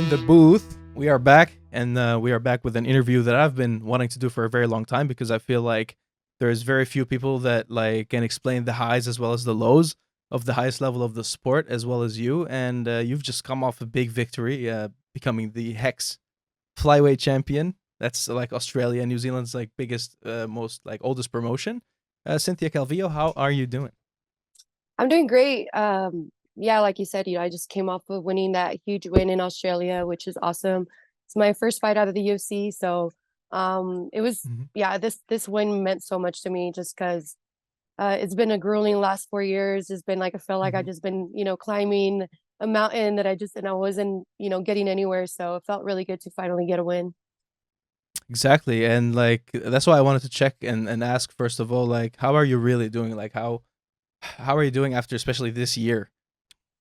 in the booth. We are back, and we are back with an interview that I've been wanting to do for a very long time because I feel like there's very few people that like can explain the highs as well as the lows of the highest level of the sport as well as you. And you've just come off a big victory, becoming the Hex Flyweight champion. That's like Australia and New Zealand's like biggest, most like oldest promotion. Cynthia Calvillo, how are you doing? I'm doing great. Yeah, like you said, I just came off of winning that huge win in Australia, which is awesome. It's my first fight out of the UFC, so it was Mhm. yeah, this win meant so much to me just because it's been a grueling last 4 years. It's been like I feel like I Mhm. just been, climbing a mountain that I wasn't, getting anywhere. So it felt really good to finally get a win. Exactly, and like that's why I wanted to check and ask first of all, like, how are you really doing? Like, how are you doing after, especially this year?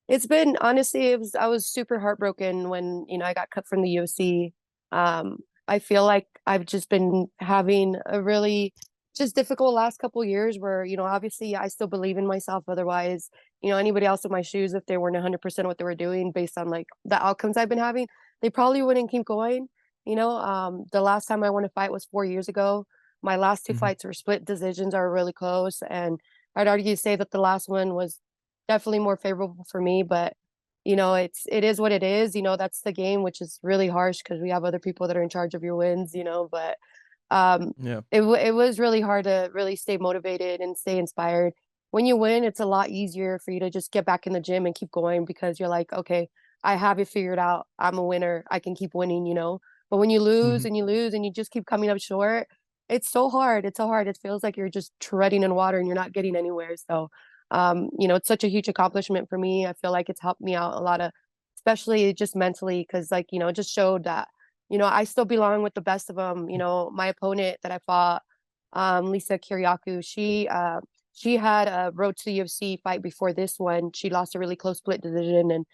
It's been honestly, I was super heartbroken when, I got cut from the UFC. I feel like I've just been having a really just difficult last couple years where, obviously I still believe in myself. Otherwise, anybody else in my shoes, if they weren't 100% what they were doing based on like the outcomes I've been having, they probably wouldn't keep going. The last time I won a fight was 4 years ago. My last two Mhm. fights were split decisions, are really close. And I'd argue say that the last one was definitely more favorable for me, but it is what it is. That's the game, which is really harsh because we have other people that are in charge of your wins, but um Yeah. it was really hard to really stay motivated and stay inspired. When you win, it's a lot easier for you to just get back in the gym and keep going because you're like, okay, I have it figured out. I'm a winner. I can keep winning. But when you lose Mhm. and you lose and you just keep coming up short, it's so hard. It's so hard. It feels like you're just treading in water and you're not getting anywhere. So it's such a huge accomplishment for me. I feel like it's helped me out a lot of, especially just mentally, because like, it just showed that, I still belong with the best of them. My opponent that I fought, Lisa Kyriacou, she had a road to the UFC fight before this one. She lost a really close split decision, and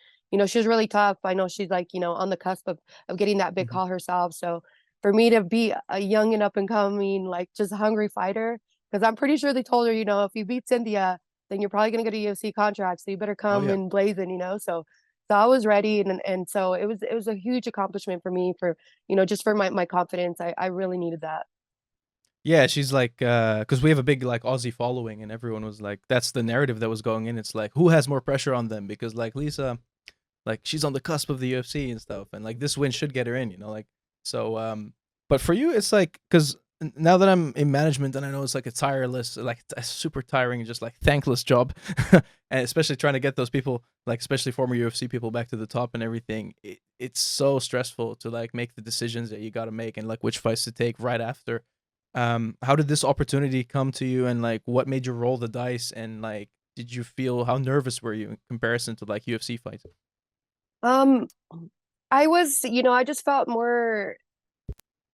she was really tough. I know she's like on the cusp of getting that big Mhm. call herself. So for me to be a young and up and coming, like just hungry fighter, because I'm pretty sure they told her, if you beat Cynthia, then you're probably gonna get a UFC contract. So you better Oh come yeah. in blazing. So I was ready, and so it was a huge accomplishment for me for just for my confidence. I really needed that. Yeah, she's like, because we have a big like Aussie following, and everyone was like, that's the narrative that was going in. It's like, who has more pressure on them? Because like Lisa, like she's on the cusp of the UFC and stuff, and like this win should get her in, like so. But for you, it's like because now that I'm in management and I know it's like a tireless, like a super tiring and just like thankless job, and especially trying to get those people, like especially former UFC people, back to the top and everything. It's so stressful to like make the decisions that you got to make and like which fights to take right after. How did this opportunity come to you, and like what made you roll the dice, and like did you feel how nervous were you in comparison to like UFC fights? Um, I was, I just felt more.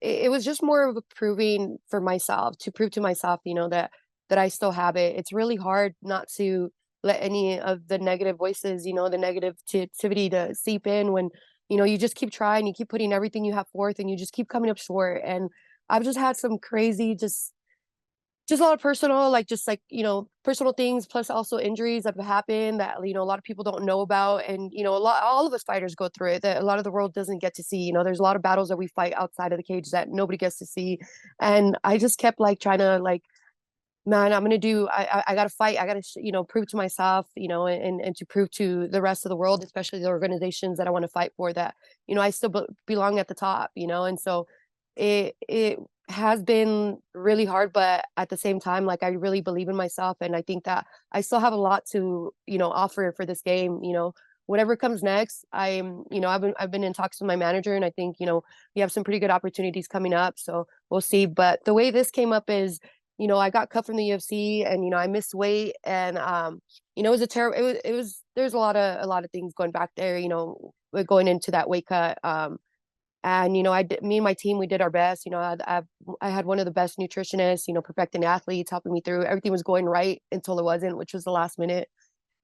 It was just more of a proving for myself to prove to myself, that I still have it. It's really hard not to let any of the negative voices, the negativity to seep in when you just keep trying, you keep putting everything you have forth, and you just keep coming up short. And I've just had some crazy, just a lot of personal, like just like personal things, plus also injuries that have happened that a lot of people don't know about, and all of us fighters go through it that a lot of the world doesn't get to see. There's a lot of battles that we fight outside of the cage that nobody gets to see, and I just kept like trying to like, man, I'm gonna do. I gotta fight. I gotta prove to myself, and to prove to the rest of the world, especially the organizations that I want to fight for, that I still belong at the top. And so it has been really hard, but at the same time, like I really believe in myself, and I think that I still have a lot to offer for this game. Whatever comes next, I've been in talks with my manager, and I think we have some pretty good opportunities coming up. So we'll see. But the way this came up is I got cut from the UFC, and I missed weight, and it was a terrible. It was there's a lot of things going back there. Going into that weight cut. And me and my team, we did our best. I had one of the best nutritionists, perfecting athletes, helping me through. Everything was going right until it wasn't, which was the last minute.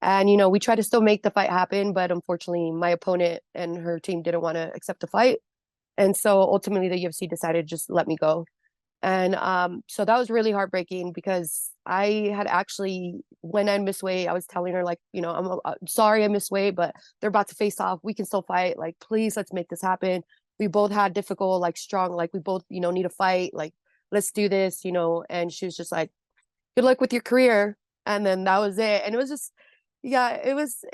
And we tried to still make the fight happen, but unfortunately, my opponent and her team didn't want to accept the fight, and so ultimately, the UFC decided to just let me go. And so that was really heartbreaking because I had actually, when I missed weight, I was telling her like, you know, I'm sorry I missed weight, but they're about to face off. We can still fight. Like, please, let's make this happen. We both had difficult, like strong, like we both, you know, need a fight. Like, let's do this, you know. And she was just like, good luck with your career. And then that was it. And it was just, yeah, it was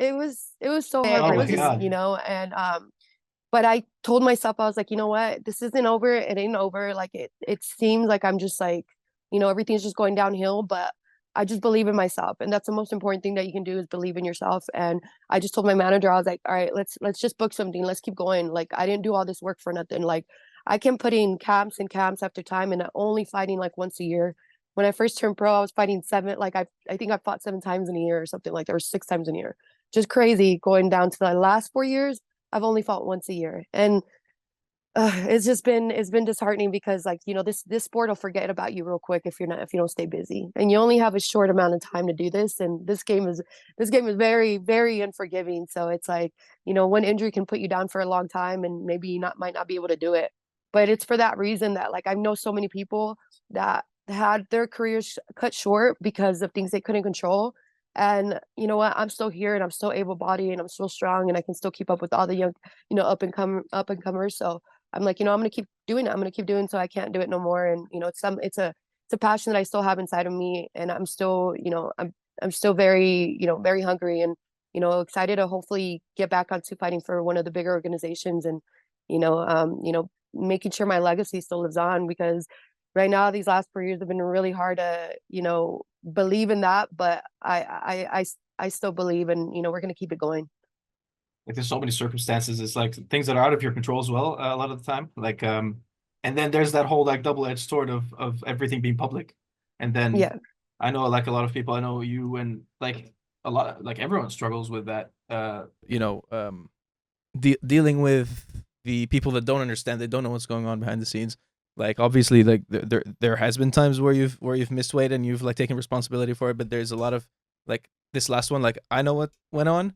so Oh my heartbreaking, God. you know. And but I told myself, I was like, you know what, this isn't over. It ain't over. Like it seems like I'm just like, you know, everything's just going downhill, but I just believe in myself. And that's the most important thing that you can do is believe in yourself. And I just told my manager, I was like, all right, let's just book something. Let's keep going. Like I didn't do all this work for nothing. Like I can put in camps and camps after time and only fighting like once a year. When I first turned pro, I was fighting seven, like I think I fought 7 times in a year or something like that, or 6 times in a year. Just crazy going down to the last 4 years. I've only fought once a year. And it's been disheartening because like, you know, this sport will forget about you real quick if you don't stay busy. And you only have a short amount of time to do this. And this game is very, very unforgiving. So it's like, you know, one injury can put you down for a long time and maybe you not might not be able to do it. But it's for that reason that like I know so many people that had their careers cut short because of things they couldn't control. And you know what? I'm still here and I'm still able bodied and I'm still strong and I can still keep up with all the young, you know, up and comers. So I'm like, you know, I'm gonna keep doing it. I'm gonna keep doing so I can't do it no more. And you know, it's a passion that I still have inside of me, and I'm still, you know, I'm still very, you know, very hungry and you know, excited to hopefully get back onto fighting for one of the bigger organizations and you know, making sure my legacy still lives on because right now these last 4 years have been really hard to, you know, believe in that, but I still believe and you know, we're gonna keep it going. Like there's so many circumstances. It's like things that are out of your control as well, a lot of the time. Like and then there's that whole like double-edged sword of everything being public. And then Yeah. I know like a lot of people, I know you and like a lot like everyone struggles with that. You know, dealing with the people that don't understand, they don't know what's going on behind the scenes. Like obviously, like there has been times where you've missed weight and you've like taken responsibility for it, but there's a lot of like this last one, like I know what went on,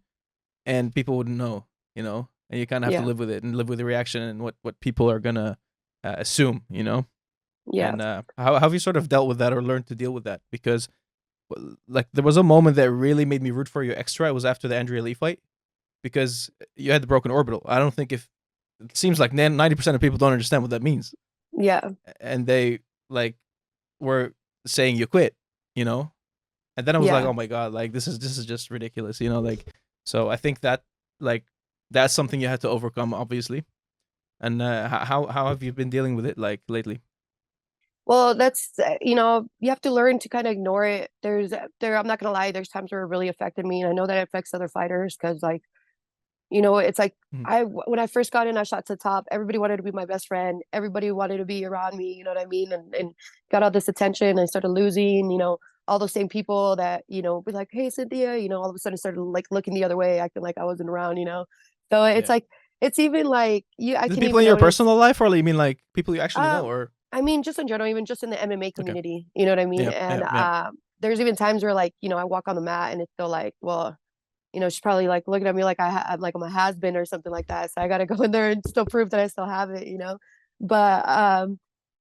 and people wouldn't know, you know, and you kind of have to Yeah. live with it and live with the reaction and what people are gonna assume, you know. Yeah. And how have you sort of dealt with that or learned to deal with that? Because like there was a moment that really made me root for you extra. It was after the Andrea Lee fight because you had the broken orbital. I don't think if it seems like 90% of people don't understand what that means, Yeah. and they like were saying you quit, you know. And then I was like, Yeah. oh my god, like this is just ridiculous, you know, like. So I think that like that's something you had to overcome, obviously. And how have you been dealing with it like lately? Well, that's you know, you have to learn to kind of ignore it. I'm not gonna lie, there's times where it really affected me, and I know that it affects other fighters because like, you know, it's like Mhm. when I first got in, I shot to the top. Everybody wanted to be my best friend. Everybody wanted to be around me. You know what I mean? And got all this attention. I started losing. You know, all those same people that you know be like, "Hey, Cynthia," you know, all of a sudden started like looking the other way, acting like I wasn't around. You know, so it's Yeah. like it's even like you. I The can people even in your notice. personal life, or you mean like people you actually know, Um, or I mean, just in general, even just in the MMA okay, community, you know what I mean? yeah, And yeah, yeah, there's even times where like, you know, I walk on the mat and it's still like, well, you know, she's probably like looking at me like I'm like I'm a has been or something like that. So I gotta go in there and still prove that I still have it, you know. But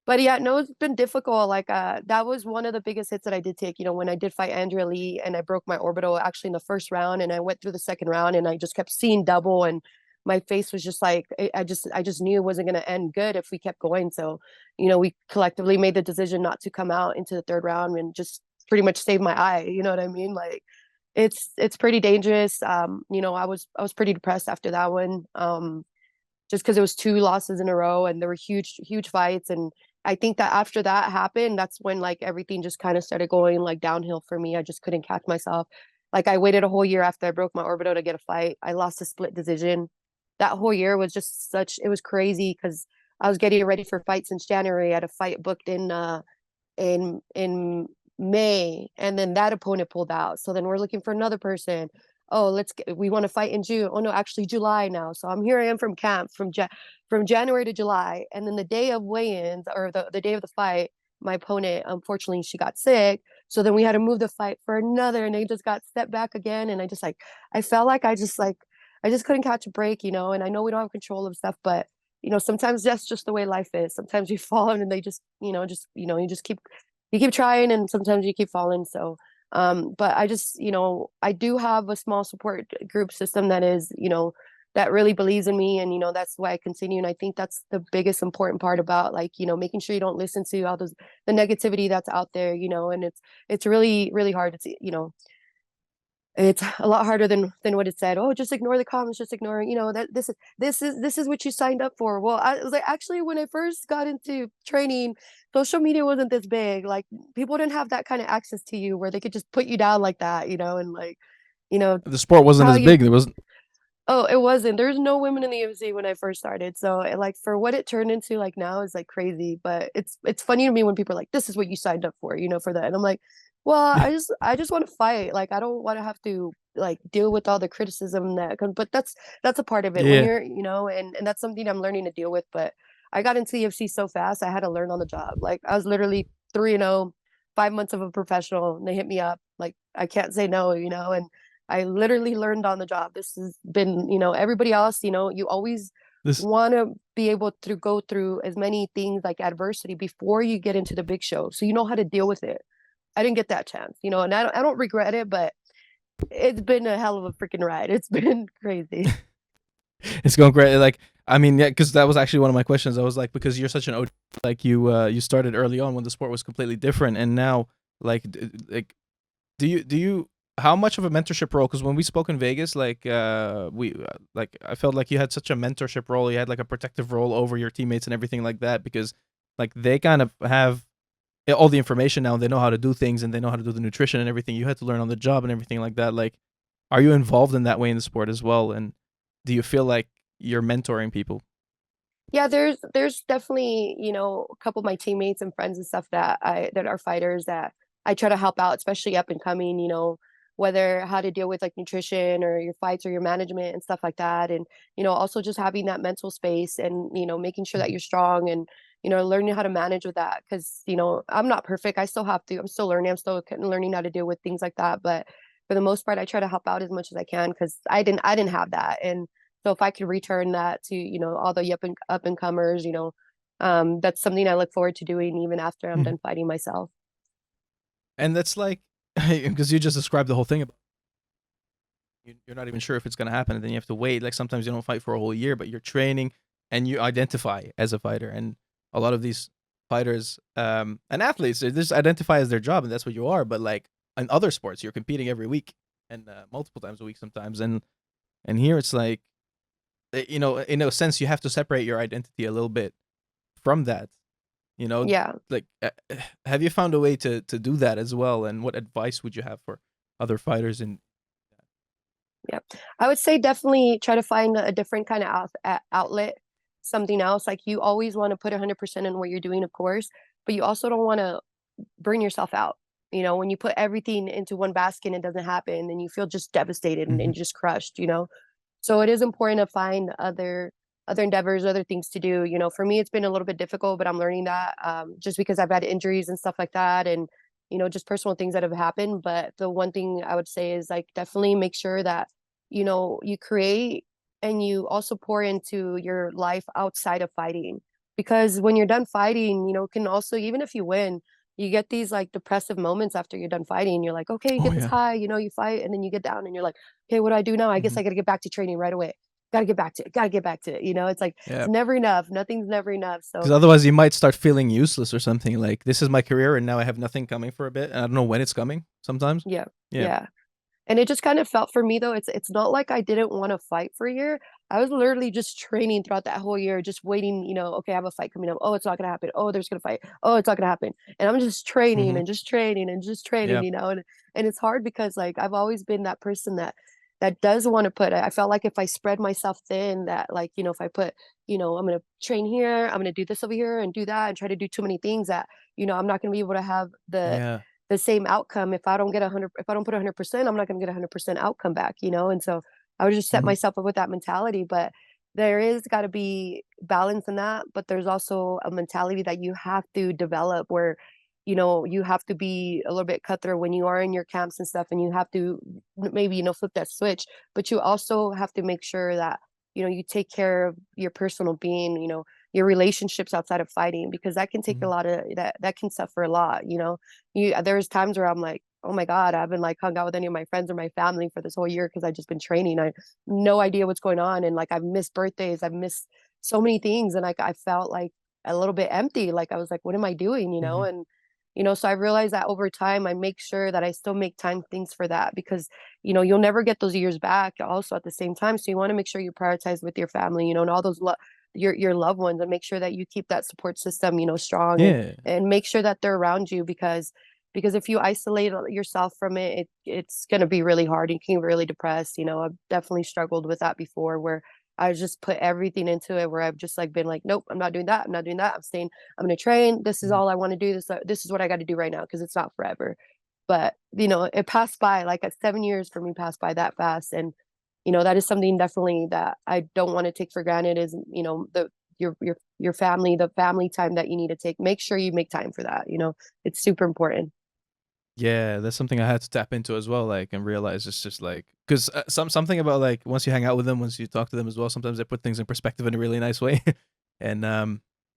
but yeah, no, it's been difficult. Like that was one of the biggest hits that I did take, you know, when I did fight Andrea Lee and I broke my orbital actually in the first round and I went through the second round and I just kept seeing double and my face was just like I just knew it wasn't gonna end good if we kept going. So, you know, we collectively made the decision not to come out into the third round and just pretty much save my eye. You know what I mean? Like it's pretty dangerous. You know, I was pretty depressed after that one. Just because it was two losses in a row and there were huge fights. And I think that after that happened, that's when like everything just kind of started going like downhill for me. I just couldn't catch myself. Like I waited a whole year after I broke my orbital to get a fight. I lost a split decision. That whole year was just it was crazy because I was getting ready for fight since January. I had a fight booked in May, and then that opponent pulled out. So then we're looking for another person. Oh, we want to fight in June. Oh no, actually July now. So here I am from camp from January to July, and then the day of weigh-ins or the day of the fight, my opponent unfortunately she got sick. So then we had to move the fight for another, and they just got stepped back again. And I felt like I just couldn't catch a break, you know. And I know we don't have control of stuff, but sometimes that's just the way life is. Sometimes you fall and they just, you keep trying, and sometimes you keep falling. So, but I do have a small support group system that is, that really believes in me, and that's why I continue. And I think that's the biggest important part about, like, making sure you don't listen to all the negativity that's out there, and it's really, really hard to see, it's a lot harder than what it said. Oh, just ignore the comments, just ignore, that this is what you signed up for. Well, I was like, actually, when I first got into training, social media wasn't this big. Like, people didn't have that kind of access to you where they could just put you down like that, and like, The sport wasn't tell as you. big. There was Oh, it wasn't. There's no women in the UFC when I first started. So, like, for what it turned into, like, now is like crazy. But it's funny to me when people are like, "This is what you signed up for," for that. And I'm like, well, I just want to fight. Like, I don't want to have to, like, deal with all the criticism that comes. But that's a part of it when yeah. you're, and that's something I'm learning to deal with. But I got into UFC so fast, I had to learn on the job. Like, I was literally 3-0, 5 months of a professional, and they hit me up. Like, I can't say no, and I literally learned on the job. This has been, everybody else, you always This want to be able to go through as many things like adversity before you get into the big show. So you know how to deal with it. I didn't get that chance, and I don't regret it, but it's been a hell of a freaking ride. It's been crazy. it's going great. Like, I mean, yeah, because that was actually one of my questions. I was like, because you're such an OG, like you started early on when the sport was completely different, and now like do you how much of a mentorship role? Because when we spoke in Vegas, like like I felt like you had such a mentorship role. You had like a protective role over your teammates and everything like that, because like they kind of have all the information now. They know how to do things, and they know how to do the nutrition and everything. You had to learn on the job and everything like that. Like, are you involved in that way in the sport as well? And do you feel like you're mentoring people? Yeah, there's definitely, a couple of my teammates and friends and stuff that are fighters that I try to help out, especially up and coming, whether how to deal with like nutrition or your fights or your management and stuff like that. And, also just having that mental space and, making sure that you're strong and, learning how to manage with that. Cause, I'm not perfect. I'm still learning. I'm still learning how to deal with things like that. But for the most part, I try to help out as much as I can because I didn't have that. And so if I could return that to, all the up and comers, that's something I look forward to doing even after I'm Mhm. done fighting myself. And that's like, because you just described the whole thing about you're not even sure if it's going to happen, and then you have to wait. Like, sometimes you don't fight for a whole year, but you're training and you identify as a fighter. And a lot of these fighters and athletes, they just identify as their job, and that's what you are. But like in other sports, you're competing every week and multiple times a week sometimes. And here it's like, in a sense, you have to separate your identity a little bit from that. You know, Yeah. like, have you found a way to do that as well? And what advice would you have for other fighters? And Yeah. I would say definitely try to find a different kind of outlet, something else. Like, you always want to put 100% in what you're doing, of course, but you also don't want to burn yourself out. When you put everything into one basket and it doesn't happen, then you feel just devastated and Mhm. just crushed. So it is important to find other endeavors, other things to do. For me, it's been a little bit difficult, but I'm learning that just because I've had injuries and stuff like that, and just personal things that have happened. But the one thing I would say is, like, definitely make sure that you create and you also pour into your life outside of fighting, because when you're done fighting, can also, even if you win, you get these like depressive moments after you're done fighting. You're like, okay, you Oh get this yeah. high, you fight, and then you get down and you're like, okay, what do I do now? I guess Mhm. I got to get back to training right away. Got to get back to it. Got to get back to it. It's like, it's Yeah. never enough. Nothing's never enough. So Because otherwise, you might start feeling useless or something. Like, this is my career, and now I have nothing coming for a bit, and I don't know when it's coming. Sometimes. yeah, Yeah. yeah. And it just kind of felt for me, though, it's not like I didn't want to fight for a year. I was literally just training throughout that whole year, just waiting, okay, I have a fight coming up. Oh, it's not gonna happen. Oh, there's gonna fight. Oh, it's not gonna happen. And I'm just training Hmm. and just training and just training, Yeah. and it's hard because, like, I've always been that person that does want to put I felt like if I spread myself thin, that, like, if I put, I'm gonna train here, I'm gonna do this over here and do that and try to do too many things, that, I'm not gonna be able to have Yeah. the same outcome. If I don't get 100, if I don't put 100%, I'm not going to get 100% outcome back. And so I would just set Hmm. myself up with that mentality. But there is got to be balance in that. But there's also a mentality that you have to develop where, you have to be a little bit cutthroat when you are in your camps and stuff, and you have to maybe, flip that switch. But you also have to make sure that you take care of your personal being, your relationships outside of fighting, because that can take a Mhm. lot of that can suffer a lot. There's times where I'm like, oh my God, I haven't like hung out with any of my friends or my family for this whole year because I just been training. I no idea what's going on. And like I've missed birthdays, I've missed so many things. And like I felt like a little bit empty. Like I was like, what am I doing? Mhm. And so I realized that over time I make sure that I still make time things for that, because you'll never get those years back also at the same time. So you want to make sure you prioritize with your family, and all those your loved ones, and make sure that you keep that support system, strong, Yeah. and make sure that they're around you, because if you isolate yourself from it's going to be really hard. You can be really depressed. I've definitely struggled with that before, where I just put everything into it, where I've just like been like, nope, I'm not doing that. I'm not doing that. I'm going to train. This is Mhm. all I want to do. This is what I got to do right now, because it's not forever. But it passed by, like 7 years for me passed by that fast. And that is something definitely that I don't want to take for granted, is your family, the family time that you need to take. Make sure you make time for that. It's super important. Yeah, that's something I had to tap into as well, like, and realize it's just like, because something about like once you hang out with them, once you talk to them as well, sometimes they put things in perspective in a really nice way, and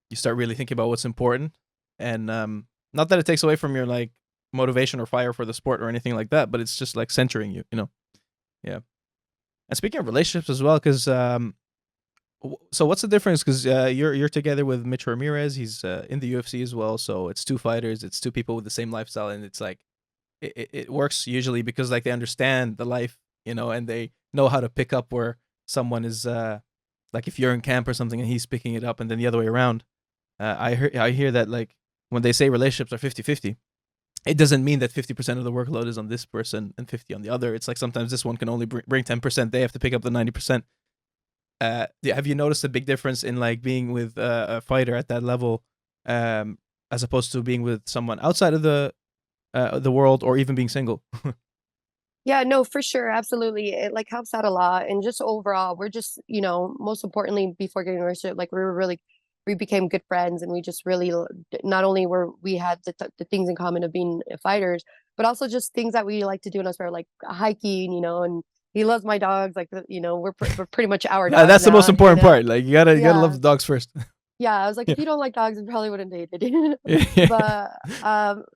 you start really thinking about what's important, and not that it takes away from your like motivation or fire for the sport or anything like that, but it's just like centering you, Yeah. And speaking of relationships as well, because so what's the difference? Because you're together with Mitch Ramirez, he's in the UFC as well, so it's two fighters, it's two people with the same lifestyle, and it's like it works usually because like they understand the life, and they know how to pick up where someone is like if you're in camp or something and he's picking it up, and then the other way around. I hear that like when they say relationships are 50-50, it doesn't mean that 50% of the workload is on this person and 50 on the other. It's like sometimes this one can only bring 10%, they have to pick up the 90%. Yeah, have you noticed a big difference in like being with a fighter at that level, um as opposed to being with someone outside of the world, or even being single? Yeah, no, for sure. Absolutely. It like helps out a lot. And just overall, we're just, most importantly, before getting a relationship, like we became good friends, and we just really, not only were we had the things in common of being fighters, but also just things that we like to do in our spare, like hiking, and he loves my dogs. Like, we're pretty much our dogs That's the most now, important part. Like you gotta love Yeah. the dogs first. Yeah, I was like, Yeah. if you don't like dogs, you probably wouldn't date it. Yeah. But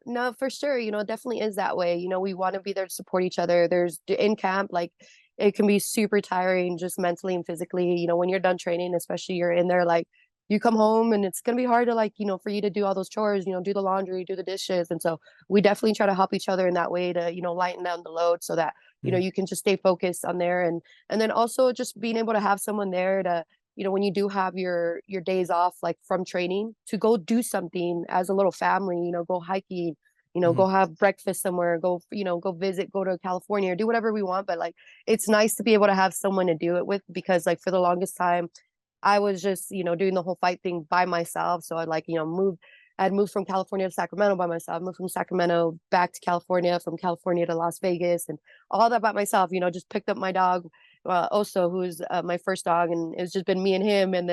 no, for sure, it definitely is that way. We want to be there to support each other. In camp, like it can be super tiring just mentally and physically. When you're done training, especially you're in there, like you come home and it's gonna be hard to like, for you to do all those chores, do the laundry, do the dishes. And so we definitely try to help each other in that way to, lighten down the load, so that, Mhm. you can just stay focused on there. And then also just being able to have someone there to, when you do have your days off, like from training, to go do something as a little family, go hiking, Mhm. go have breakfast somewhere, go, go visit, go to California, or do whatever we want. But like, it's nice to be able to have someone to do it with, because like for the longest time, I was just, doing the whole fight thing by myself. So I'd moved from California to Sacramento by myself, moved from Sacramento back to California, from California to Las Vegas, and all that by myself, just picked up my dog, Oso, who's my first dog, and it's just been me and him. And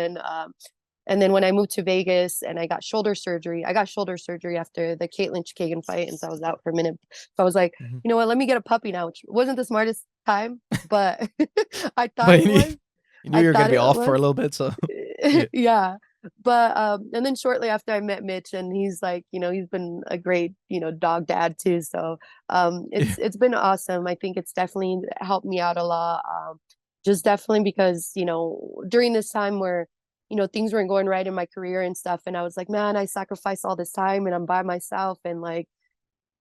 then when I moved to Vegas and I got shoulder surgery, after the Caitlin Chikagan fight, and so I was out for a minute. So I was like, Mhm. you know what, let me get a puppy now, which wasn't the smartest time, but I thought But it was. you knew I you were gonna thought be it off for a was. little bit, so yeah. Yeah. But and then shortly after I met Mitch, and he's like, he's been a great, dog dad too. So Yeah. it's been awesome. I think it's definitely helped me out a lot. Just definitely because, during this time where, things weren't going right in my career and stuff, and I was like, man, I sacrificed all this time and I'm by myself, and like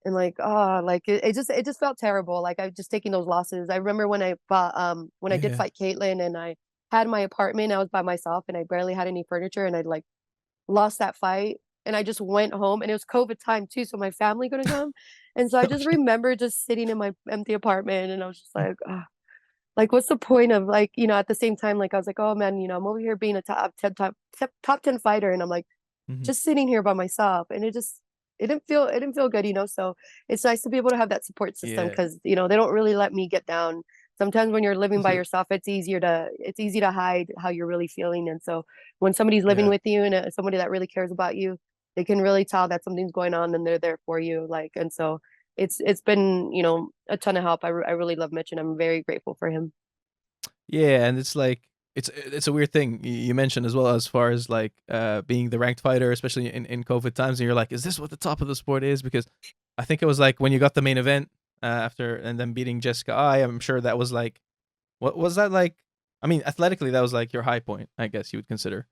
oh, like it just felt terrible. Like I just taking those losses. I remember when I did Yeah. fight Caitlin, and I had my apartment, I was by myself and I barely had any furniture, and I like lost that fight, and I just went home, and it was COVID time too, so my family couldn't come. And so I just Okay. remember just sitting in my empty apartment, and I was just like, oh, like what's the point of, like, at the same time, like I was like, oh man, I'm over here being a top 10 fighter, and I'm like Mhm. just sitting here by myself, and it didn't feel good. So it's nice to be able to have that support system, Yeah. because they don't really let me get down. Sometimes when you're living by yourself, it's easy to hide how you're really feeling. And so when somebody's living Yeah. with you, and somebody that really cares about you, they can really tell that something's going on, and they're there for you. Like, and so it's been, a ton of help. I really love Mitch, and I'm very grateful for him. Yeah, and it's like it's a weird thing you mentioned as well, as far as like being the ranked fighter, especially in COVID times, and you're like, is this what the top of the sport is? Because I think it was like when you got the main event after and then beating Jessica I'm sure that was like, what was that like? I mean, athletically, that was like your high point, I guess you would consider.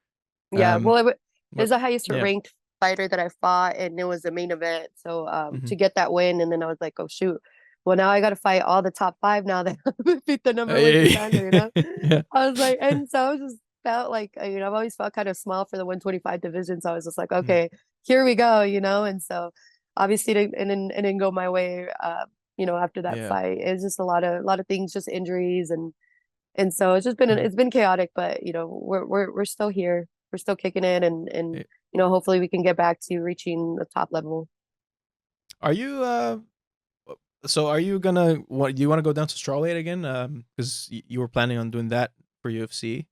Yeah, Um, well, it but was the highest yeah. ranked fighter that I fought, and it was the main event. So Hmm. to get that win, and then I was like, oh shoot, well now I got to fight all the top five now that I beat the number one contender. You know, Yeah. I was like, and so I just felt like I've always felt kind of small for the 125 division. So I was just like, Mhm. okay, here we go. And so obviously it didn't go my way. After that Yeah. fight, it's just a lot of things, just injuries and so it's just been Mhm. it's been chaotic, but we're still here. We're still kicking in and Eh, hopefully we can get back to reaching the top level. Are you so are you gonna what do you want to go down to strawweight again? Because you were planning on doing that for UFC.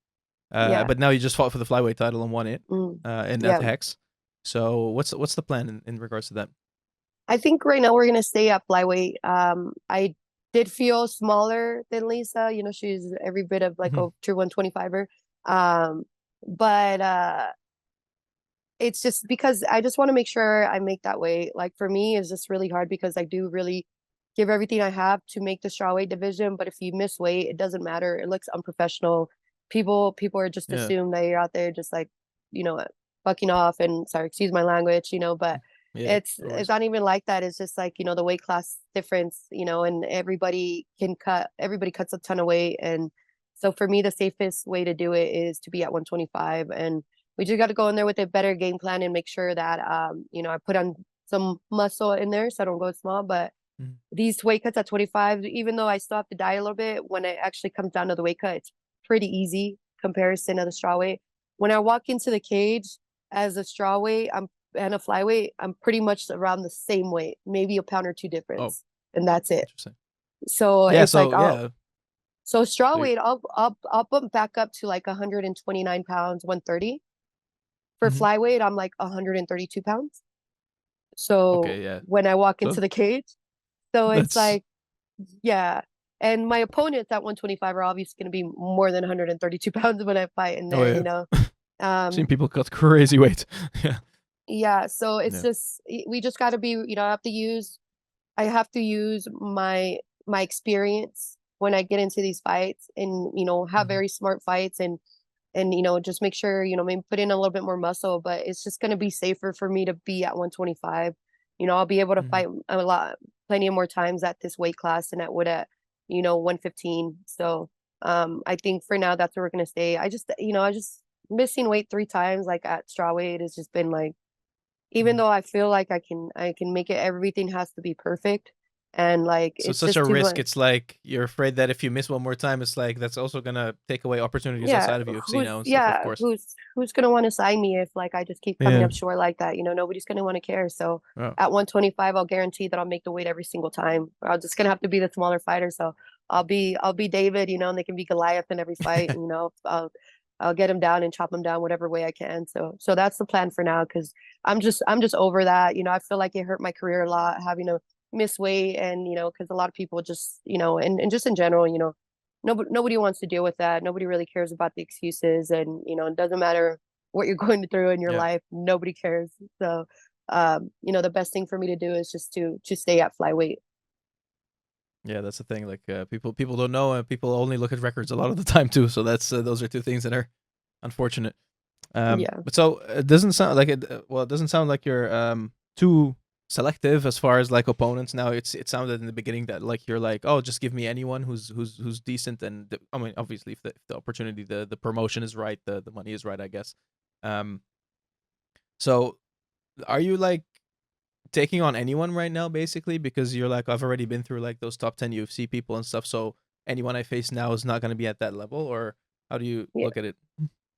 Yeah. But now you just fought for the flyweight title and won it. Mm, And at yeah. the Hex. So what's the plan in regards to that? I think right now we're gonna stay at flyweight. I did feel smaller than Lisa. She's every bit of like Mhm. a true 125er. But it's just because I just want to make sure I make that weight. Like for me, it's just really hard because I do really give everything I have to make the strawweight division. But if you miss weight, it doesn't matter. It looks unprofessional. People are just Yeah. assume that you're out there just like, you know, fucking off and sorry, excuse my language, but Yeah. No it's worries. not even like that. It's just like, the weight class difference, and everybody cuts a ton of weight. And so for me, the safest way to do it is to be at 125 and we just got to go in there with a better game plan and make sure that I put on some muscle in there so I don't go small. But Mhm. these weight cuts at 25, even though I still have to diet a little bit, when it actually comes down to the weight cut, it's pretty easy comparison of the straw weight. When I walk into the cage as a straw weight, and a flyweight, I'm pretty much around the same weight, maybe a pound or two Oh, difference, and that's it. interesting. So Yeah. it's like So yeah. straw So weight, I'll bump back up to like 129 pounds, 130. For mhm. flyweight, I'm like 132 pounds. So Okay. Yeah. when I walk into So the cage, so it's that's. like, yeah. And my opponents at 125 are obviously going to be more than 132 pounds when I fight in Oh there, yeah. Seen Um, people cut crazy weight. Yeah. yeah. So it's Yeah. just, we just got to be, I have to use my experience when I get into these fights and, have Mhm. very smart fights and just make sure maybe put in a little bit more muscle, but it's just going to be safer for me to be at 125. I'll be able to Mhm. fight plenty of more times at this weight class than I would at 115. So I think for now that's where we're going to stay. I just missing weight 3 times like at straw weight has just been like, even Mhm. though I feel like I can make it, everything has to be perfect and like So it's it's such a just too risk. much. It's like you're afraid that if you miss one more time, it's like that's also gonna take away opportunities Yeah, outside of UFC now and stuff. Of yeah, course. who's gonna want to sign me if like I just keep coming Yeah. up short like that? Nobody's gonna want to care. So Oh. at 125, I'll guarantee that I'll make the weight every single time. I'm just gonna have to be the smaller fighter. So I'll be David, and they can be Goliath in every fight. I'll get him down and chop him down whatever way I can. So that's the plan for now because I'm just over that. I feel like it hurt my career a lot having to miss weight and because a lot of people just and just in general nobody wants to deal with that. Nobody really cares about the excuses, and it doesn't matter what you're going through in your Yeah. life. Nobody cares. So, the best thing for me to do is just to stay at flyweight. Yeah, that's the thing. Like people don't know, and people only look at records a lot of the time too. So that's those are two things that are unfortunate. Yeah, But so it doesn't sound like it. Well, it doesn't sound like you're too selective as far as like opponents. Now it sounded in the beginning that like you're like, oh, just give me anyone who's decent. And I mean, obviously, if the opportunity, the promotion is right, the money is right, I guess. Um, so are you like taking on anyone right now, basically, because you're like, I've already been through like those top 10 UFC people and stuff, so anyone I face now is not going to be at that level, or how do you yeah. look at it?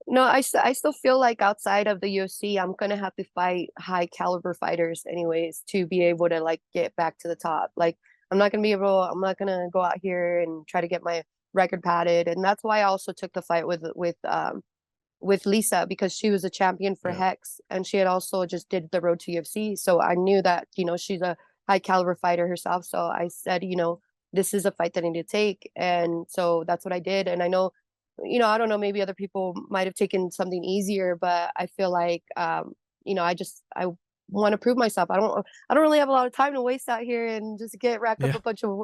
No, I still feel like outside of the UFC, I'm gonna have to fight high caliber fighters anyways to be able to like get back to the top. Like I'm not gonna go out here and try to get my record padded. And that's why I also took the fight with Lisa because she was a champion for Yeah. Hex and she had also just did the road to UFC. So I knew that, she's a high caliber fighter herself. So I said, this is a fight that I need to take. And so that's what I did. And I know you know, I don't know, maybe other people might have taken something easier, but I feel like, you know, I want to prove myself. I don't really have a lot of time to waste out here and just rack up Yeah.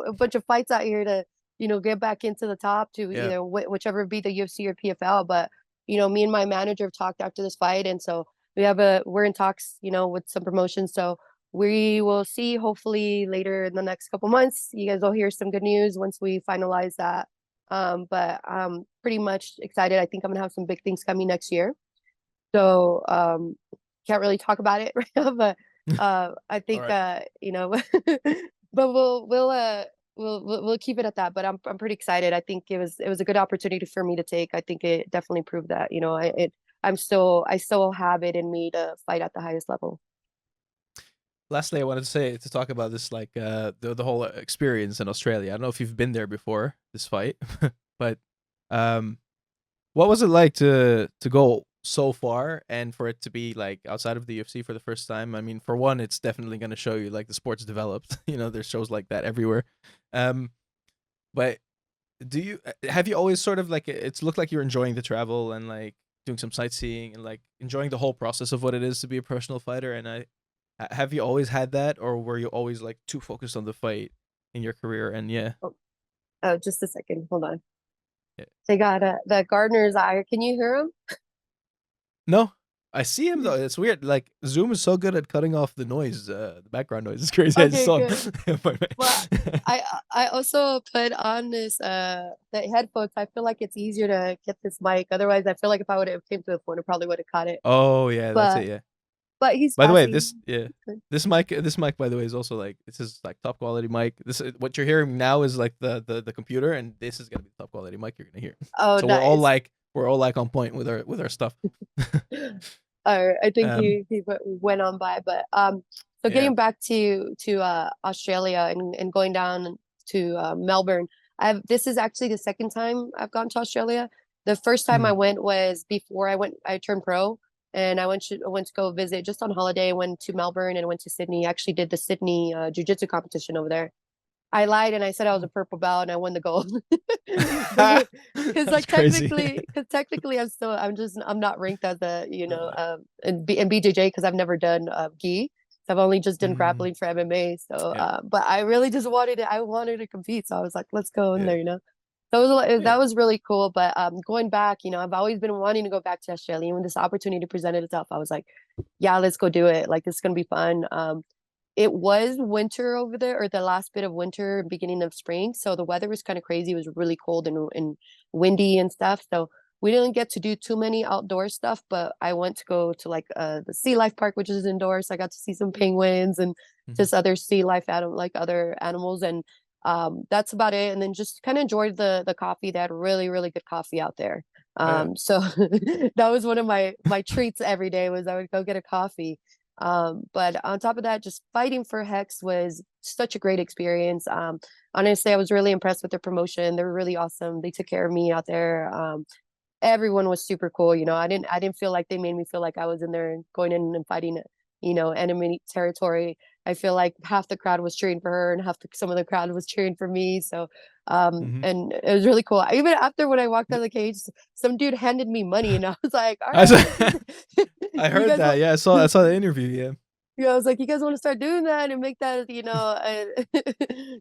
a bunch of fights out here to, you know, get back into the top to Yeah. either whichever be the UFC or PFL. But, you know, me and my manager have talked after this fight. And so we're in talks, you know, with some promotions. So we will see hopefully later in the next couple months. You guys will hear some good news once we finalize that. But I'm pretty much excited. I think I'm gonna have some big things coming next year. So can't really talk about it right now, but I All think right. you know, but we'll keep it at that. But I'm pretty excited. I think it was a good opportunity for me to take. I think it definitely proved that, you know, I still have it in me to fight at the highest level. Lastly, I wanted to say to talk about this like the whole experience in Australia. I don't know if you've been there before this fight, but um, what was it like to go so far and for it to be like outside of the UFC for the first time? I mean, for one, it's definitely going to show you like the sport's developed. You know, there's shows like that everywhere. Um, but do you have you always sort of like it's looked like you're enjoying the travel and like doing some sightseeing and like enjoying the whole process of what it is to be a professional fighter? And have you always had that, or were you always like too focused on the fight in your career? And yeah, Oh, oh, just a second. Hold on. yeah. They got the gardener's eye. Can you hear him? No, I see him though. It's weird. Like Zoom is so good at cutting off the noise, the background noise. It's crazy. I just Okay, saw good. him. Well, I also put on this the headphones. I feel like it's easier to get this mic. Otherwise, I feel like if I would have came to the phone, I probably would have caught it. Oh yeah, that's But it. Yeah. he's By the way, passing. this mic by the way is also like this is like top quality mic. This what you're hearing now is like the computer, and this is gonna be the top quality mic you're gonna hear. Oh, So nice. we're all like on point with our stuff. I think um went on by, but so yeah. getting back to Australia and going down to Melbourne. This is actually the second time I've gone to Australia. The first time I Mhm. went was before I turned pro, and I went to go visit just on holiday. I went to Melbourne and went to Sydney. I actually did the Sydney jiu-jitsu competition over there. I lied and I said I was a purple belt and I won the gold. Because That's crazy. I'm not ranked as a, you know, in BJJ because I've never done gi. So I've only just done Mm, grappling for MMA. So yeah, but I really just I wanted to compete. So I was like, let's go in yeah, there, you know. So yeah. that was really cool. But going back, you know, I've always been wanting to go back to Australia. And when this opportunity presented itself, I was like, yeah, let's go do it. Like, this is gonna be fun. It was winter over there, or the last bit of winter, beginning of spring. So the weather was kind of crazy. It was really cold and windy and stuff. So we didn't get to do too many outdoor stuff, but I went to go to like the sea life park, which is indoors. So I got to see some penguins and Mhm. just other sea life like other animals. And that's about it. And then just kind of enjoyed the coffee. They had really, really good coffee out there. Oh yeah. So that was one of my treats every day was I would go get a coffee. But on top of that, just fighting for Hex was such a great experience. Honestly, I was really impressed with their promotion. They were really awesome. They took care of me out there. Everyone was super cool. You know, I didn't feel like they made me feel like I was in there going in and fighting, you know, enemy territory. I feel like half the crowd was cheering for her and some of the crowd was cheering for me. So, Mhm. and it was really cool. Even after when I walked out of the cage, some dude handed me money and I was like, all I right, saw, I you heard guys that. want, Yeah, I saw the interview. Yeah, yeah, I was like, you guys want to start doing that and make that, you know,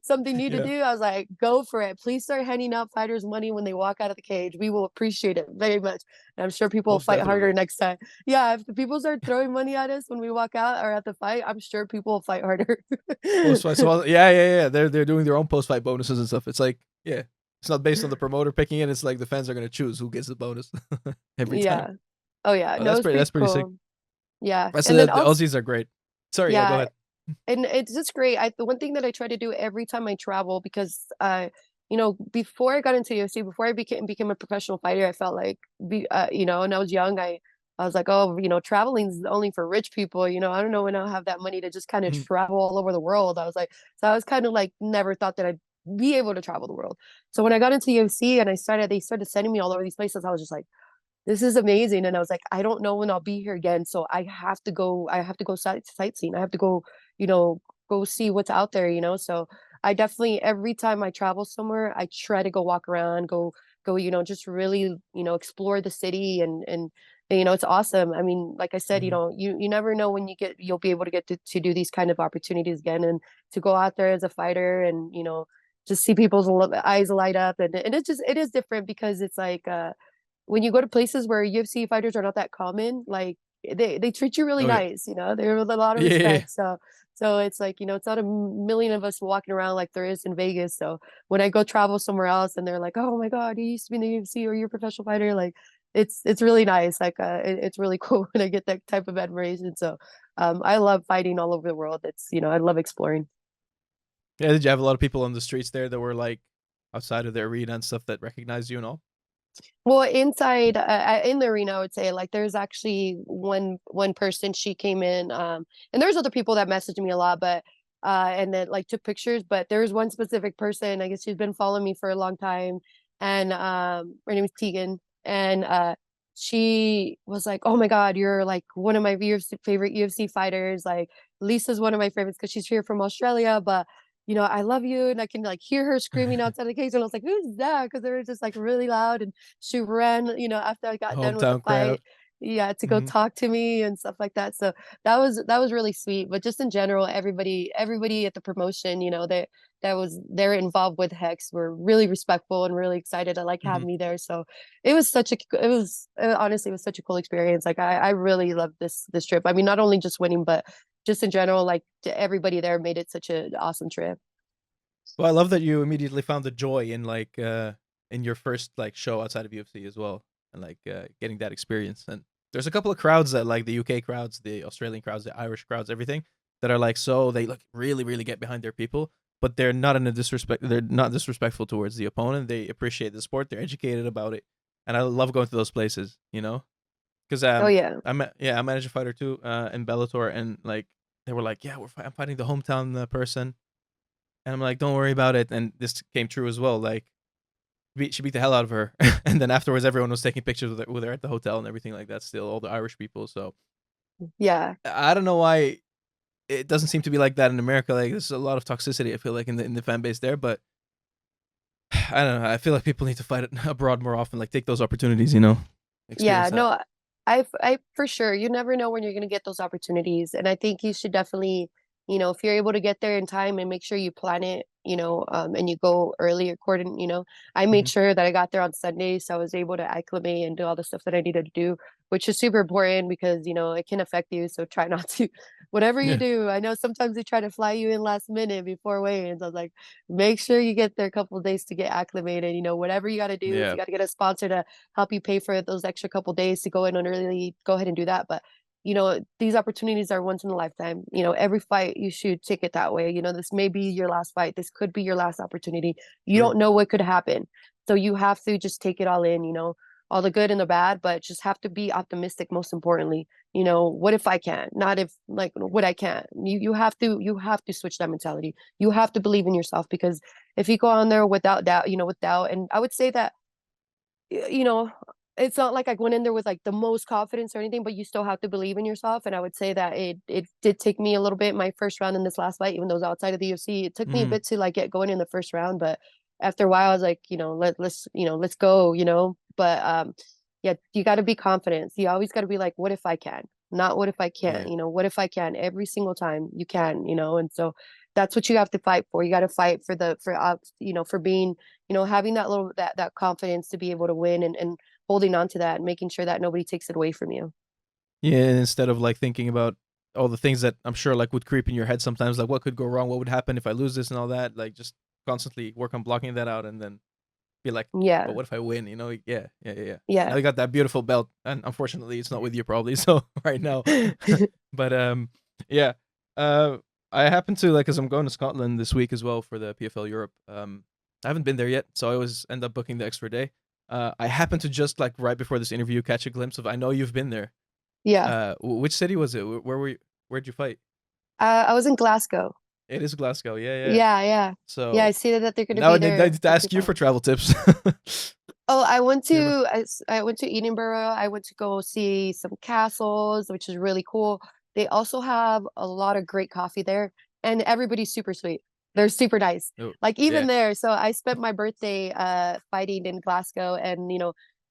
something new to yeah. do? I was like, go for it. Please start handing out fighters money when they walk out of the cage. We will appreciate it very much. And I'm sure people will Most fight harder definitely. next time. Yeah, if the people start throwing money at us when we walk out or at the fight, I'm sure people will fight harder. Post fight. So yeah. They're doing their own post fight bonuses and stuff. It's like yeah, it's not based on the promoter picking it. It's like the fans are gonna choose who gets the bonus every time. Yeah. Oh yeah. Oh, No, it's pretty that's pretty sick. cool. Yeah. That's And then the also, Aussies are great. Sorry, yeah, go yeah, ahead. and it's just great. The one thing that I try to do every time I travel, because you know, before I got into UFC, before I became a professional fighter, I felt like you know, when I was young, I was like, oh, you know, traveling is only for rich people. You know, I don't know when I'll have that money to just kind of Mhm. travel all over the world. I was like, so I was kind of like never thought that I'd be able to travel the world. So when I got into UFC and they started sending me all over these places, I was just like, this is amazing. And I was like, I don't know when I'll be here again. So I have to go sightseeing. I have to go, you know, go see what's out there, you know? So I definitely, every time I travel somewhere, I try to go walk around, go go, just really, explore the city and it's awesome. I mean, like I said, you never know when you'll be able to get to do these kind of opportunities again, and to go out there as a fighter and, just see people's eyes light up. And it is different because it's like, when you go to places where UFC fighters are not that common, like they treat you really Oh yeah. nice, there with a lot of Yeah, yeah, yeah. respect. So it's like, it's not a million of us walking around like there is in Vegas. So when I go travel somewhere else and they're like, oh my God, you used to be in the UFC or you're a professional fighter, like it's really nice. Like it's really cool when I get that type of admiration. So I love fighting all over the world. It's, I love exploring. Yeah, did you have a lot of people on the streets there that were like outside of the arena and stuff that recognized you and all? Well, inside in the arena, I would say like there's actually one person. She came in, and there's other people that messaged me a lot, but and then like took pictures. But there's one specific person. I guess she's been following me for a long time, and her name is Tegan, and she was like, "Oh my God, you're like one of my favorite UFC fighters. Like Lisa's one of my favorites because she's here from Australia, but." I love you. And I can like hear her screaming outside the cage. And I was like, who's that? Because they were just like really loud. And she ran, after I got done with the Hometown crowd. fight, yeah, to go Hmm. talk to me and stuff like that. So that was really sweet. But just in general, everybody at the promotion, they're involved with Hex were really respectful and really excited to like have Hmm. me there. So honestly, it was such a cool experience. Like I really loved this trip. I mean, not only just winning, but just in general, like everybody there made it such an awesome trip. Well, I love that you immediately found the joy in like in your first like show outside of UFC as well, and like getting that experience. And there's a couple of crowds that like the UK crowds, the Australian crowds, the Irish crowds, everything that are like so they like really really get behind their people, but they're not in a disrespect. They're not disrespectful towards the opponent. They appreciate the sport. They're educated about it, and I love going to those places. Because Oh yeah. I manage a fighter too in Bellator, and like they were like, yeah, I'm fighting the hometown person. And I'm like, don't worry about it. And this came true as well. Like, she beat the hell out of her. And then afterwards, everyone was taking pictures with her at the hotel and everything like that. Still, all the Irish people. So Yeah. I don't know why it doesn't seem to be like that in America. Like, there's a lot of toxicity. I feel like in the fan base there. But I don't know. I feel like people need to fight it abroad more often. Like, take those opportunities. Yeah, Experience that. no, I for sure. You never know when you're gonna get those opportunities. And I think you should definitely, if you're able to get there in time and make sure you plan it, and you go early according, I made Hmm. sure that I got there on Sunday, so I was able to acclimate and do all the stuff that I needed to do, which is super important because, it can affect you. So try not to, whatever you Yeah. do. I know sometimes they try to fly you in last minute before weigh-ins. I was like, make sure you get there a couple of days to get acclimated. Whatever you got to do, if Yeah. you got to get a sponsor to help you pay for those extra couple days to go in and really go ahead and do that. But these opportunities are once in a lifetime. Every fight you should take it that way. This may be your last fight. This could be your last opportunity. You True. don't know what could happen. So you have to just take it all in, all the good and the bad, but just have to be optimistic most importantly. What if I can't? Not if like what I can't. You have to switch that mentality. You have to believe in yourself because if you go on there without doubt, with doubt, and I would say that you know, it's not like I went in there with like the most confidence or anything, but you still have to believe in yourself. And I would say that it did take me a little bit my first round in this last fight, even though it was outside of the UFC. It took me a Hmm. bit to like get going in the first round, but after a while, I was like, let's go, But yeah, you got to be confident. You always got to be like, what if I can? Not what if I can't, Yeah. what if I can every single time you can, and so that's what you have to fight for. You got to fight for being having that confidence to be able to win and holding on to that and making sure that nobody takes it away from you. Yeah. And instead of like thinking about all the things that I'm sure like would creep in your head sometimes, like what could go wrong, what would happen if I lose this and all that, like just constantly work on blocking that out and then be like, but Yeah. what if I win? Yeah, yeah, yeah, yeah. Now Yeah. you got that beautiful belt, and unfortunately, it's not with you probably. So right now, but yeah. Uh, I happen to like, cause I'm going to Scotland this week as well for the PFL Europe. I haven't been there yet, so I always end up booking the extra day. I happen to just like right before this interview catch a glimpse of. I know you've been there. Yeah. Which city was it? Where were you? Where'd you fight? I was in Glasgow. It is Glasgow. Yeah, yeah. Yeah, yeah. Yeah, I So see that they're going to now be I there need to for ask you people. for travel tips. Oh, I went You ever? to I went to Edinburgh. I went to go see some castles, which is really cool. They also have a lot of great coffee there, and everybody's super sweet. They're super nice. Oh, Like even yeah. there, so I spent my birthday fighting in Glasgow, and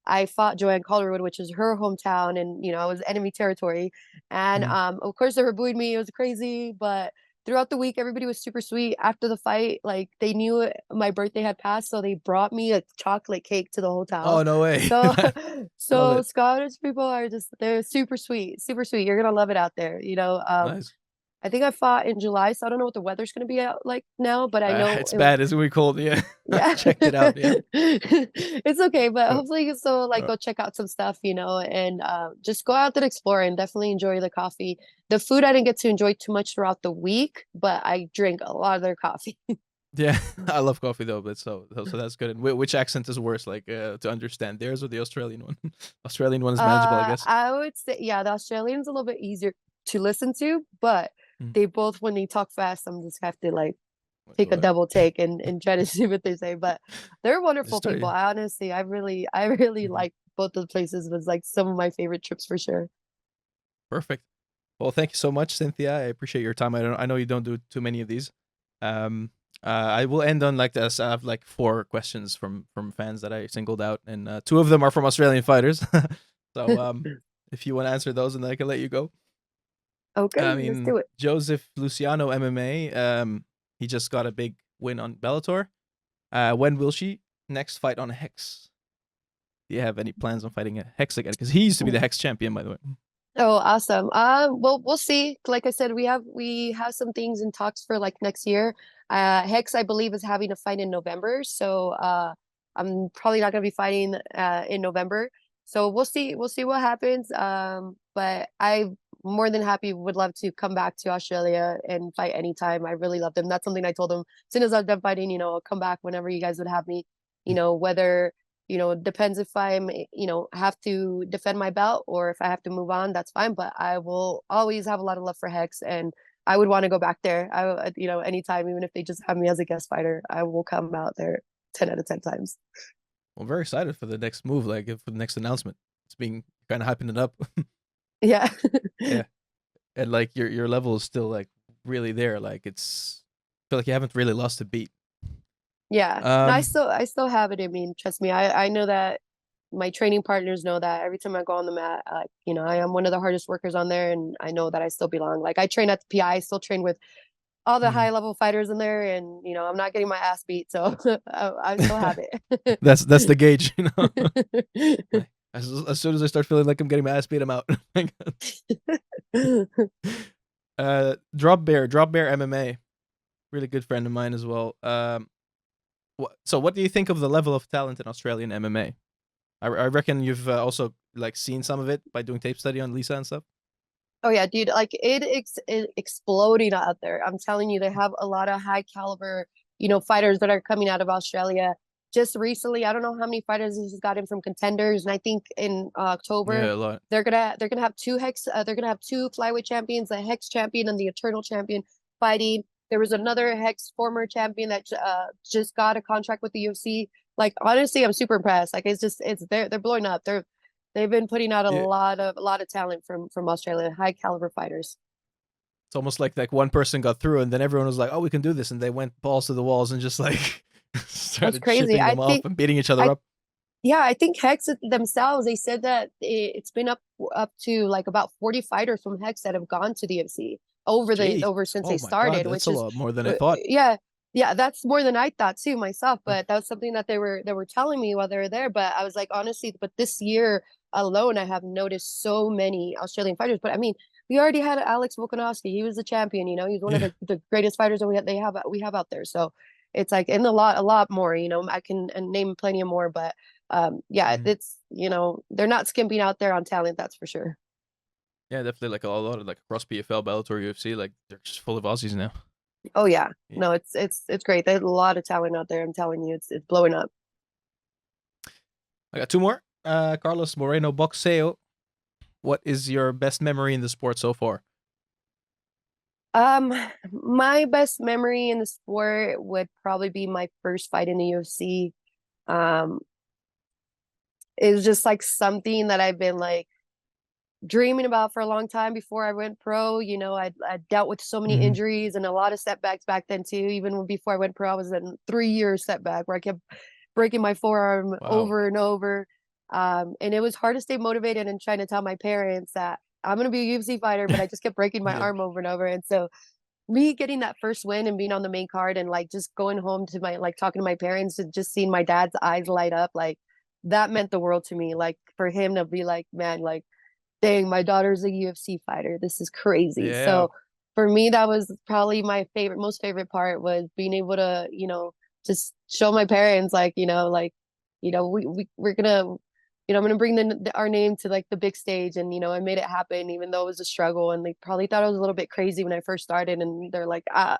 I fought Joanne Calderwood, which is her hometown, and I was enemy territory. And Mhm. of course they were booing me. It was crazy, but throughout the week everybody was super sweet. After the fight, like they knew my birthday had passed, so they brought me a chocolate cake to the hotel. Oh, no way. So Love so it. Scottish people are just they're super sweet, super sweet. You're gonna love it out there. Nice. I think I fought in July, so I don't know what the weather's gonna be out like now, but I know It's bad. It's gonna be cold. Yeah. yeah. Checked it out. Yeah. It's okay, but Uh, hopefully you can still like uh, go check out some stuff, and just go out and explore and definitely enjoy the coffee. The food I didn't get to enjoy too much throughout the week, but I drink a lot of their coffee. yeah. I love coffee though, but so that's good. And which accent is worse, like to understand, theirs or the Australian one? Australian one is manageable, I guess. I would say, yeah, the Australian's a little bit easier to listen to, but Mm. they both, when they talk fast, I'm just have to like Like, take a what? double take and try to see what they say. But they're Just wonderful people. started. I honestly, I really Mhm. like both of the places. Was like some of my favorite trips for sure. Perfect. Well, thank you so much, Cynthia. I appreciate your time. I know you don't do too many of these. Um, I will end on like this. I have like 4 questions from fans that I singled out, and 2 of them are from Australian fighters. So if you want to answer those, and then I can let you go. Okay, I let's mean, do it. Joseph Luciano MMA. He just got a big win on Bellator. When will she next fight on Hex? Do you have any plans on fighting a Hex again? Because he used to be the Hex champion, by the way. Oh, awesome. Well, we'll see. Like I said, we have some things in talks for like next year. Hex, I believe, is having a fight in November, so I'm probably not gonna be fighting in November. So we'll see what happens. But I more than happy would love to come back to Australia and fight anytime. I really love them. That's something I told them as soon as I'm done fighting. I'll come back whenever you guys would have me. Whether depends if I'm, have to defend my belt or if I have to move on, that's fine. But I will always have a lot of love for Hex, and I would want to go back there. Anytime, even if they just have me as a guest fighter, I will come out there 10 out of 10 times. Well, very excited for the next move, like for the next announcement. It's being kind of hyping it up. Yeah. Yeah, and like your level is still like really there. Like I feel like you haven't really lost a beat. Yeah. No, I Um, still I still have it in me. Trust me. I know that my training partners know that every time I go on the mat, I am one of the hardest workers on there, and I know that I still belong. Like I train at the PI, I still train with all the mhm. high level fighters in there, and I'm not getting my ass beat, so I still have it. That's the gauge, you know. Like, as soon as I start feeling like I'm getting my ass beat, I'm out. Drop Bear MMA, really good friend of mine as well. So what do you think of the level of talent in Australian MMA? I reckon you've also like seen some of it by doing tape study on Lisa and stuff. Oh yeah, dude, like it exploding out there. I'm telling you, they have a lot of high caliber, fighters that are coming out of Australia. Just recently, I don't know how many fighters they just got in from contenders, and I think in October Yeah, a lot. they're gonna have two they're gonna have two flyweight champions, the Hex champion and the Eternal champion fighting. There was another Hex former champion that just got a contract with the UFC. Like honestly, I'm super impressed. Like it's they're blowing up. They've been putting out a Yeah, lot of talent from Australia, high caliber fighters. it's almost like one person got through, and then everyone was like, "Oh, we can do this," and they went balls to the walls and just like That's started crazy. shipping them off and beating each other I up. yeah, I think Hex themselves, they said that it's been up to like about 40 fighters from Hex that have gone to the UFC Jeez, over since they oh my god, started, that's which a is lot more than I thought. yeah. Yeah, that's more than I thought too myself, but that was something that they were telling me while they were there. But I was like, honestly, but this year alone, I have noticed so many Australian fighters. But I mean, we already had Alex Volkanovski. He was the champion, he's one of Yeah. the greatest fighters that we have out there. So it's like in a lot more, I can name plenty of more, but yeah, Mhm. it's they're not skimping out there on talent, that's for sure. Yeah, definitely like a lot of like across PFL, Bellator, UFC, like they're just full of Aussies now. Oh yeah. Yeah. No, it's great. There's a lot of talent out there. I'm telling you, it's blowing up. I got 2 more. Carlos Moreno Boxeo. What is your best memory in the sport so far? Um, my best memory in the sport would probably be my first fight in the UFC. Um, it was just like something that I've been like dreaming about for a long time before I went pro. You know, I dealt with so many Mhm. injuries and a lot of setbacks back then too. Even before I went pro, I was in 3 year setback where I kept breaking my forearm Wow. over and over. And it was hard to stay motivated and trying to tell my parents that I'm gonna be a UFC fighter, but I just kept breaking my Yeah. arm over and over. And so me getting that first win and being on the main card and like just going home to my like talking to my parents and just seeing my dad's eyes light up, like that meant the world to me. Like for him to be like, man, like dang, my daughter's a UFC fighter. This is crazy. Yeah. So for me, that was probably my favorite, most favorite part was being able to, just show my parents, like, we're gonna, I'm gonna bring our name to like the big stage, and I made it happen, even though it was a struggle, and they probably thought I was a little bit crazy when I first started, and they're like, are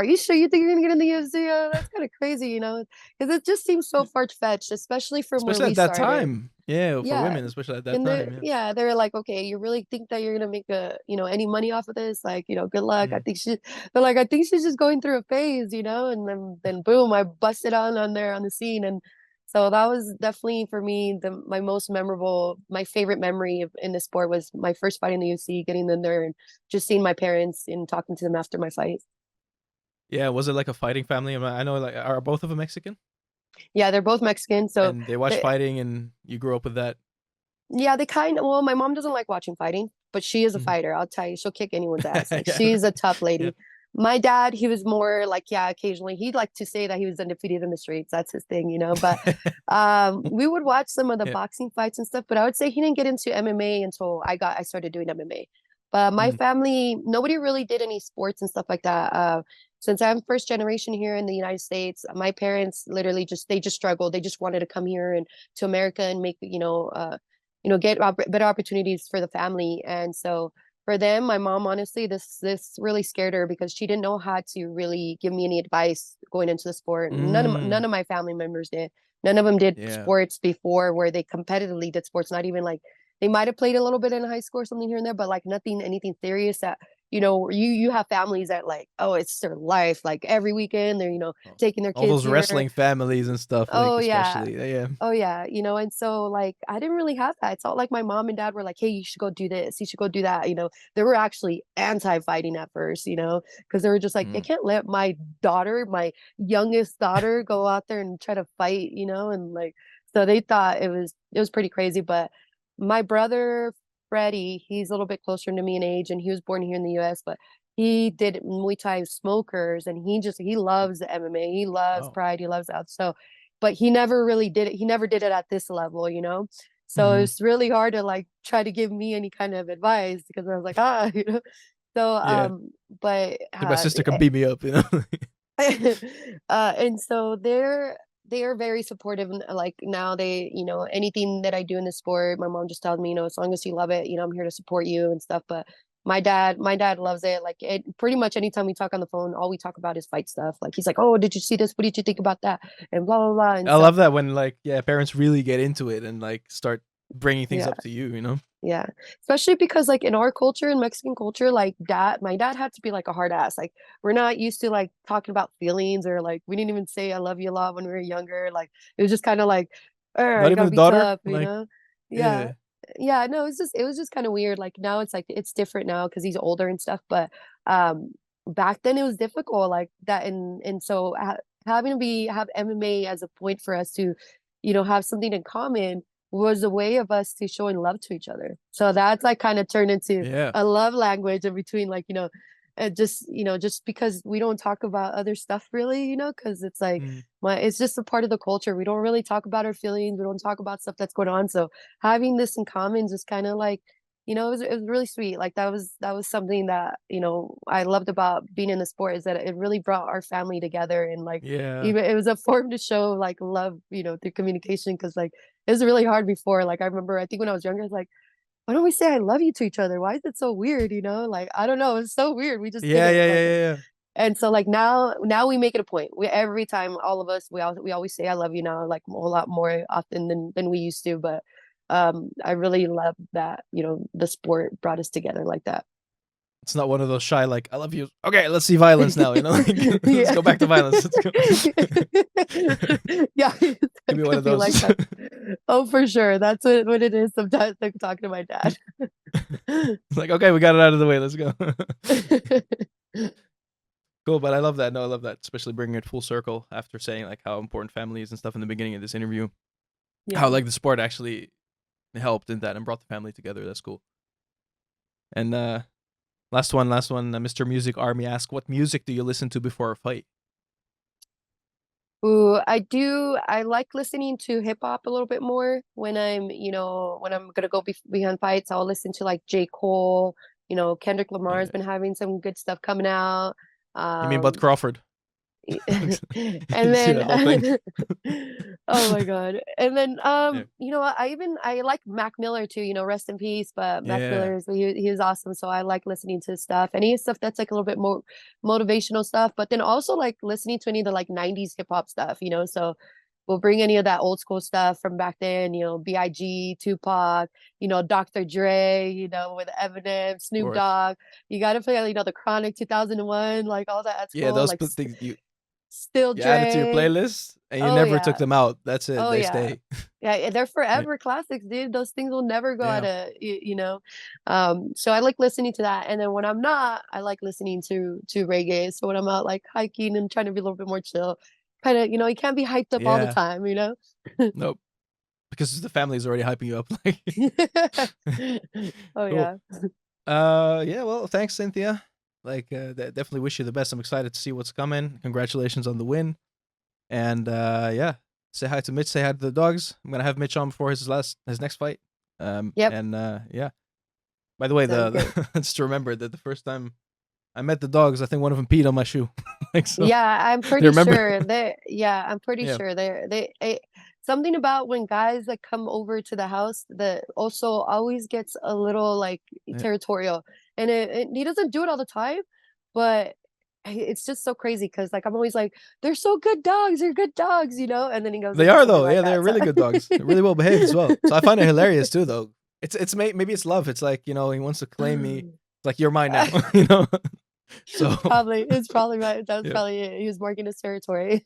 you sure you think you're gonna get in the UFC? That's kind of crazy, because it just seems so far fetched, especially from where Especially we at that started. time. Yeah, for Yeah, women, especially at that and time, yeah. they're like, okay, you really think that you're gonna make any money off of this? Like, good luck. Mm. They're like, I think she's just going through a phase, and then boom, I busted on there on the scene, and so that was definitely for me my most memorable, my favorite memory in the sport was my first fight in the UFC, getting in there and just seeing my parents and talking to them after my fight. Yeah, was it like a fighting family? I know, like, are both of them Mexican? Yeah, they're both Mexican, so And they watch they, fighting and you grew up with that? yeah, they kind of, well, my mom doesn't like watching fighting, but she is a Mhm. fighter. I'll tell you, she'll kick anyone's ass. Like Yeah. she's a tough Yeah. lady. My dad, he was more like, yeah, occasionally he'd like to say that he was undefeated in the streets. That's his thing, But we would watch some of the Yeah. boxing fights and stuff, but I would say he didn't get into MMA until I started doing MMA. But my Mm. family, nobody really did any sports and stuff like that. Since I'm first generation here in the United States, my parents literally they just struggled. They just wanted to come here and to America and make, get better opportunities for the family. And so for them, my mom, honestly, this really scared her because she didn't know how to really give me any advice going into the sport. None Mm. of my family members did. None of them did Yeah. sports before where they competitively did sports. Not even like they might have played a little bit in high school or something here and there, but like anything serious that you have families that like, oh, it's their life. Like every weekend they're Oh, taking their all kids those here. wrestling families and stuff, like, Oh yeah. especially. Yeah. Oh yeah, and so like I didn't really have that. It's not like my mom and dad were like, "Hey, you should go do this. You should go do that." They were actually anti-fighting at first, because they were just like, "I Mm. can't let my daughter, my youngest daughter, go out there and try to fight," and like so they thought it was pretty crazy. But my brother Freddie, he's a little bit closer to me in age, and he was born here in the U.S., but he did Muay Thai smokers, and he loves MMA. He loves Wow. Pride. He loves that. So but he never really did it. He never did it at this level. So Mhm. it's really hard to like try to give me any kind of advice because I was like, So, Yeah. but Like, my sister can beat me up, you know? and so they are very supportive, and like now anything that I do in the sport, my mom just tells me, as long as you love it, I'm here to support you and stuff. But my dad loves it. Like pretty much anytime we talk on the phone, all we talk about is fight stuff. Like he's like, oh, did you see this? What did you think about that? And blah blah blah. And I so love that when, like, yeah, parents really get into it and, like, start bringing things yeah. up to you, you know? Yeah. Especially because like in our culture, in Mexican culture, like my dad had to be like a hard ass. Like we're not used to like talking about feelings, or like we didn't even say I love you a lot when we were younger. Like it was just kind of like, Not you even gotta a be daughter? tough, Like, Yeah. yeah. Yeah, no, it was just kind of weird. Like now it's like it's different now because he's older and stuff. But um back then it was difficult like that, and so having have MMA as a point for us to, have something in common was a way of us to showing love to each other. So that's like kind of turned into Yeah. a love language in between, like, just because we don't talk about other stuff really, because it's like Mm. it's just a part of the culture. We don't really talk about our feelings. We don't talk about stuff that's going on. So having this in common just kind of like, it was really sweet. Like that was something that, I loved about being in the sport, is that it really brought our family together, and like Yeah. even it was a form to show like love, through communication. Because like it was really hard before. Like I remember, I think when I was younger, I was like, why don't we say I love you to each other? Why is it so weird? Like I don't know, it's so weird. We just Yeah, didn't yeah, yeah, like, yeah, yeah. and so like now we make it a point. We every time, all of us, we always say I love you now, like a whole lot more often than we used to. But I really love that, the sport brought us together like that. It's not one of those shy like I love you. Okay, let's see violence now. You know, like, let's go back to violence. Let's go. Yeah, Give me it one could of be like those. that. Oh, for sure. That's what it is sometimes, like talking to my dad. It's like, okay, we got it out of the way. Let's go. Cool, but I love that. No, I love that, especially bringing it full circle after saying like how important family is and stuff in the beginning of this interview. How Yeah. like the sport actually helped in that and brought the family together. That's cool. And last one, Mr. Music Army asks, what music do you listen to before a fight? Ooh, I do. I like listening to hip hop a little bit more when when I'm gonna go behind fights. I'll listen to like J. Cole. Kendrick Lamar has been having some good stuff coming out. You mean Bud Crawford? And You see that whole thing? then oh my god. And then Yeah. I like Mac Miller too, rest in peace, but Mac Yeah. Miller he was awesome, so I like listening to his stuff. Any stuff that's like a little bit more motivational stuff, but then also like listening to any of the like 90s hip hop stuff, so we'll bring any of that old school stuff from back then, B.I.G., Tupac, Dr. Dre, with Eminem, Snoop Course. Dogg. You got to play, the Chronic 2001, like all that. That's Yeah, cool. those Like things you Still add it to your Dre. playlist and you Oh never took yeah. them out. That's it. Oh They yeah. stay. Yeah, they're Right. forever classics, dude. Those things will never go out Yeah. of. So I like listening to that. And then when I'm not, I like listening to reggae. So when I'm out like hiking and trying to be a little bit more chill, kind of, you can't be hyped up all the Yeah. time. Nope. Because the family's already hyping you up. Like, Oh cool. yeah. Yeah, well, thanks, Cynthia. Like, definitely wish you the best. I'm excited to see what's coming. Congratulations on the win. And yeah, say hi to Mitch. Say hi to the dogs. I'm gonna have Mitch on before his next fight. Yep. And yeah. By the way, Sounds good. just to remember that the first time I met the dogs, I think one of them peed on my shoe. Like, so Yeah, I'm they pretty remember. sure I'm pretty Yeah. sure something about when guys that come over to the house that also always gets a little like Yeah. territorial, and he doesn't do it all the time, but it's just so crazy because like I'm always like, they're so good dogs, they're good dogs, and then he goes They and does are something though. like Yeah, that. they're really good dogs. They're really well behaved as well. So I find it hilarious too, though. Maybe it's love. It's like, he wants to claim me. It's like, you're mine now. So It's probably right. That's yeah, probably it. He was marking his territory.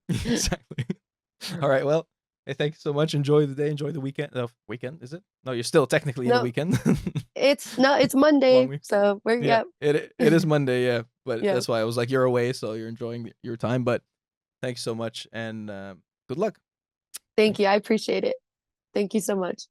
exactly. All right. Well, hey, thank you so much. Enjoy the day. Enjoy the weekend. Weekend is it? No, you're still technically in the No, weekend. it's Long Monday, week. so we're Yeah, yeah. it is Monday. Yeah, but Yeah. that's why I was like, you're away, so you're enjoying your time. But thanks so much, and good luck. Thank you. I appreciate it. Thank you so much.